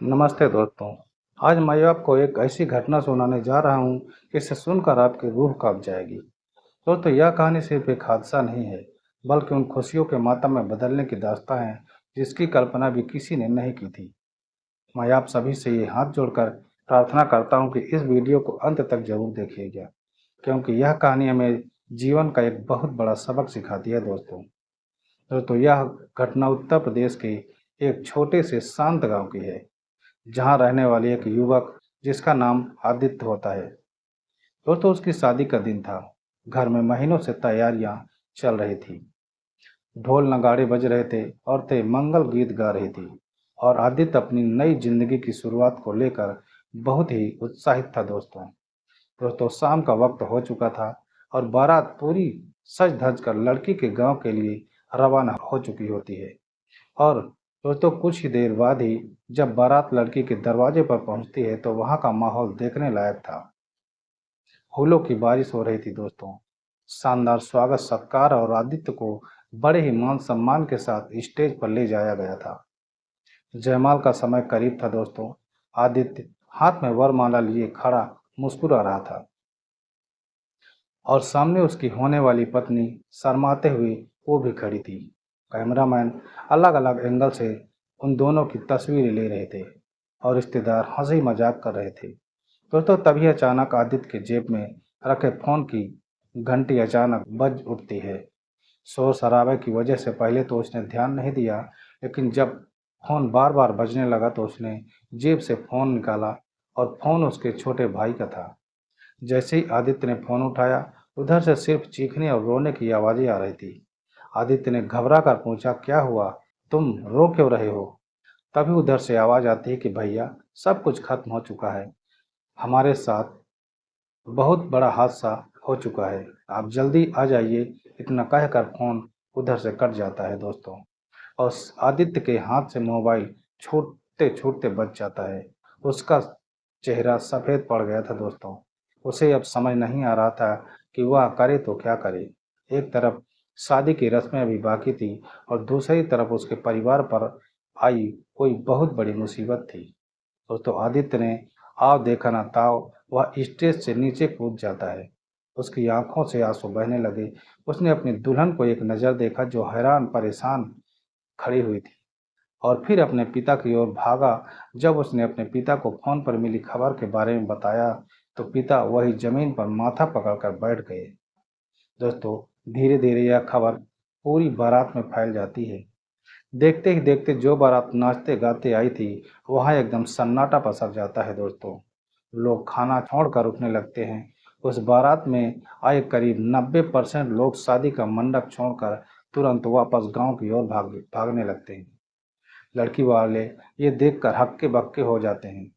नमस्ते दोस्तों। आज मैं आपको एक ऐसी घटना सुनाने जा रहा हूँ कि इसे सुनकर आपकी रूह कांप जाएगी। दोस्तों, यह कहानी सिर्फ एक हादसा नहीं है, बल्कि उन खुशियों के मातम में बदलने की दास्तां है जिसकी कल्पना भी किसी ने नहीं की थी। मैं आप सभी से ये हाथ जोड़कर प्रार्थना करता हूँ कि इस वीडियो को अंत तक जरूर देखिएगा, क्योंकि यह कहानी हमें जीवन का एक बहुत बड़ा सबक सिखाती है। दोस्तों, यह घटना उत्तर प्रदेश के एक छोटे से शांत गांव की है, जहां रहने वाली एक युवक जिसका नाम आदित्य होता है। दोस्तों, उसकी शादी का दिन था। घर में महीनों से तैयारियां चल रही थी। ढोल नगाड़े बज रहे थे, औरतें मंगल गीत गा रही थी और आदित्य अपनी नई जिंदगी की शुरुआत को लेकर बहुत ही उत्साहित था। दोस्तों, शाम का वक्त हो चुका था और बारात पूरी सज धज कर लड़की के गांव के लिए रवाना हो चुकी होती है। और दोस्तों, कुछ ही देर बाद ही जब बारात लड़की के दरवाजे पर पहुंचती है तो वहां का माहौल देखने लायक था। फूलों की बारिश हो रही थी। दोस्तों, शानदार स्वागत सत्कार और आदित्य को बड़े ही मान सम्मान के साथ स्टेज पर ले जाया गया था। जयमाल का समय करीब था। दोस्तों, आदित्य हाथ में वरमाला लिए खड़ा मुस्कुरा रहा था और सामने उसकी होने वाली पत्नी शर्माते हुए वो भी खड़ी थी। कैमरामैन अलग अलग एंगल से उन दोनों की तस्वीरें ले रहे थे और रिश्तेदार हंसी मजाक कर रहे थे। दोस्तों, तभी अचानक आदित्य के जेब में रखे फोन की घंटी अचानक बज उठती है। शोर शराबे की वजह से पहले तो उसने ध्यान नहीं दिया, लेकिन जब फोन बार बार बजने लगा तो उसने जेब से फोन निकाला और फोन उसके छोटे भाई का था। जैसे ही आदित्य ने फोन उठाया, उधर से सिर्फ चीखने और रोने की आवाजें आ रही थी। आदित्य ने घबरा कर पूछा, क्या हुआ? तुम रो क्यों रहे हो? तभी उधर से आवाज आती है कि भैया, सब कुछ खत्म हो चुका है। हमारे साथ बहुत बड़ा हादसा हो चुका है। आप जल्दी आ जाइए। इतना कहकर फोन उधर से कट जाता है। दोस्तों, और आदित्य के हाथ से मोबाइल छूटते छूटते बच जाता है। उसका चेहरा सफेद पड़ गया था। दोस्तों, उसे अब समझ नहीं आ रहा था कि वह करे तो क्या करे। एक तरफ शादी की रस्में अभी बाकी थी और दूसरी तरफ उसके परिवार पर आई कोई बहुत बड़ी मुसीबत थी। दोस्तों, आदित्य ने आव देखा ना ताव, वह स्टेज से नीचे कूद जाता है। उसकी आंखों से आंसू बहने लगे। उसने अपनी दुल्हन को एक नज़र देखा जो हैरान परेशान खड़ी हुई थी, और फिर अपने पिता की ओर भागा। जब उसने अपने पिता को फोन पर मिली खबर के बारे में बताया तो पिता वही जमीन पर माथा पकड़कर बैठ गए। दोस्तों, धीरे धीरे यह खबर पूरी बारात में फैल जाती है। देखते ही देखते जो बारात नाचते गाते आई थी, वहां एकदम सन्नाटा पसर जाता है। दोस्तों, लोग खाना छोड़कर उठने लगते हैं। उस बारात में आए करीब 90% लोग शादी का मंडप छोड़कर तुरंत वापस गांव की ओर भागने लगते हैं। लड़की वाले ये देखकर हक्के बक्के हो जाते हैं।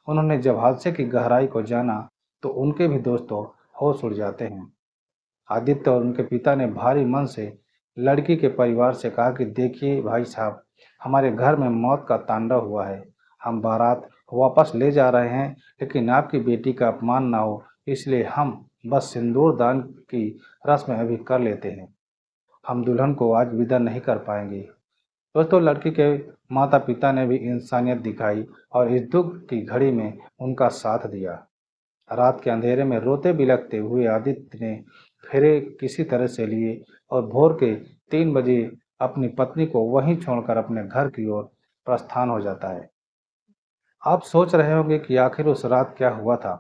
उन्होंने जब हादसे की गहराई को जाना तो उनके भी दोस्तों होश उड़ जाते हैं। आदित्य और उनके पिता ने भारी मन से लड़की के परिवार से कहा कि देखिए भाई साहब, हमारे घर में मौत का तांडव हुआ है। हम बारात वापस ले जा रहे हैं, लेकिन आपकी बेटी का अपमान ना हो, इसलिए हम बस सिंदूर दान की रस्म अभी कर लेते हैं। हम दुल्हन को आज विदा नहीं कर पाएंगे। दोस्तों, लड़की के माता पिता ने भी इंसानियत दिखाई और इस दुख की घड़ी में उनका साथ दिया। रात के अंधेरे में रोते बिलखते हुए आदित्य ने फेरे किसी तरह से लिए और भोर के 3 बजे अपनी पत्नी को वहीं छोड़कर अपने घर की ओर प्रस्थान हो जाता है। आप सोच रहे होंगे कि आखिर उस रात क्या हुआ था।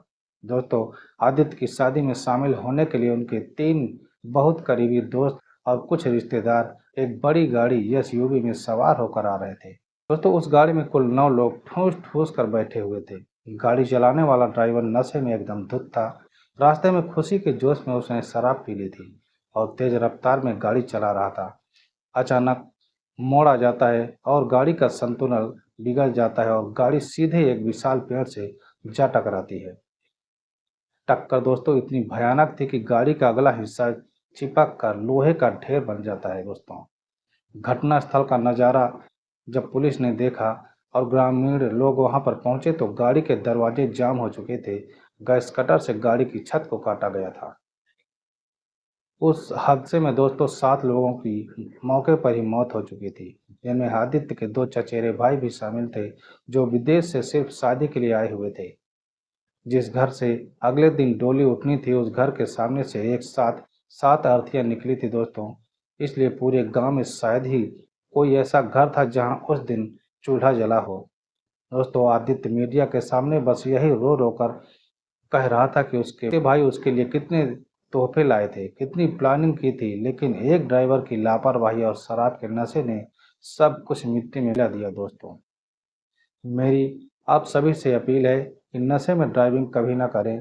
दोस्तों, आदित्य की शादी में शामिल होने के लिए उनके 3 बहुत करीबी दोस्त और कुछ रिश्तेदार एक बड़ी गाड़ी एसयूवी में सवार होकर आ रहे थे। दोस्तों, उस गाड़ी में कुल 9 लोग ठूस ठूस कर बैठे हुए थे। गाड़ी चलाने वाला ड्राइवर नशे में एकदम धुत था। रास्ते में खुशी के जोश में उसने शराब पी ली थी और तेज रफ्तार में गाड़ी चला रहा था। अचानक मोड़ आ जाता है और गाड़ी का संतुलन बिगड़ जाता है और गाड़ी सीधे एक विशाल पेड़ से जा टकराती है। टक्कर दोस्तों इतनी भयानक थी कि गाड़ी का अगला हिस्सा चिपक कर लोहे का ढेर बन जाता है। दोस्तों, घटनास्थल का नज़ारा जब पुलिस ने देखा और ग्रामीण लोग वहां पर पहुंचे तो गाड़ी के दरवाजे जाम हो चुके थे। गैस कटर से गाड़ी की छत को काटा गया था। उस हादसे में दोस्तों 7 लोगों की मौके पर ही मौत हो चुकी थी, जिनमें आदित्य के 2 चचेरे भाई भी शामिल थे, जो विदेश से सिर्फ शादी के लिए आए हुए थे। जिस घर से अगले दिन डोली उठनी थी, उस घर के सामने से एक साथ 7 अर्थियां निकली थी दोस्तों। इसलिए पूरे गांव में शायद ही कोई ऐसा घर था जहां उस दिन चूल्हा जला हो। दोस्तों, आदित्य मीडिया के सामने बस यही रो रो कर कह रहा था कि उसके भाई उसके लिए कितने तोहफे लाए थे, कितनी प्लानिंग की थी, लेकिन एक ड्राइवर की लापरवाही और शराब के नशे ने सब कुछ मिट्टी में मिला दिया। दोस्तों, मेरी आप सभी से अपील है कि नशे में ड्राइविंग कभी ना करें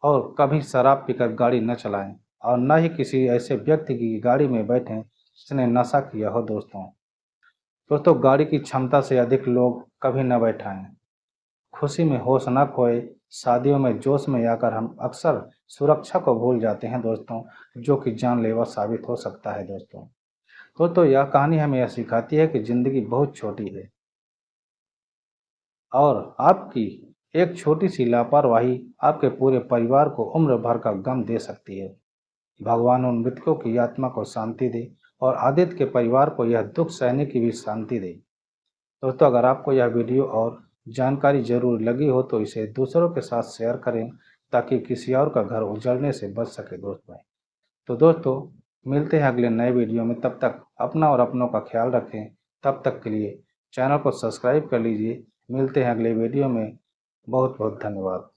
और कभी शराब पीकर गाड़ी न चलाएं, और न ही किसी ऐसे व्यक्ति की गाड़ी में बैठें जिसने नशा किया हो। दोस्तों, गाड़ी की क्षमता से अधिक लोग कभी न बैठाएं। खुशी में होश न खोए। शादियों में जोश में आकर हम अक्सर सुरक्षा को भूल जाते हैं दोस्तों, जो कि जानलेवा साबित हो सकता है। दोस्तों, यह कहानी हमें यह सिखाती है कि जिंदगी बहुत छोटी है और आपकी एक छोटी सी लापरवाही आपके पूरे परिवार को उम्र भर का गम दे सकती है। भगवान उन मृतकों की आत्मा को शांति दे और आदित्य के परिवार को यह दुख सहने की भी शांति दे। दोस्तों, अगर आपको यह वीडियो और जानकारी ज़रूर लगी हो तो इसे दूसरों के साथ शेयर करें, ताकि किसी और का घर उजड़ने से बच सके दोस्तों। तो दोस्तों, मिलते हैं अगले नए वीडियो में। तब तक अपना और अपनों का ख्याल रखें। तब तक के लिए चैनल को सब्सक्राइब कर लीजिए। मिलते हैं अगले वीडियो में। बहुत बहुत धन्यवाद।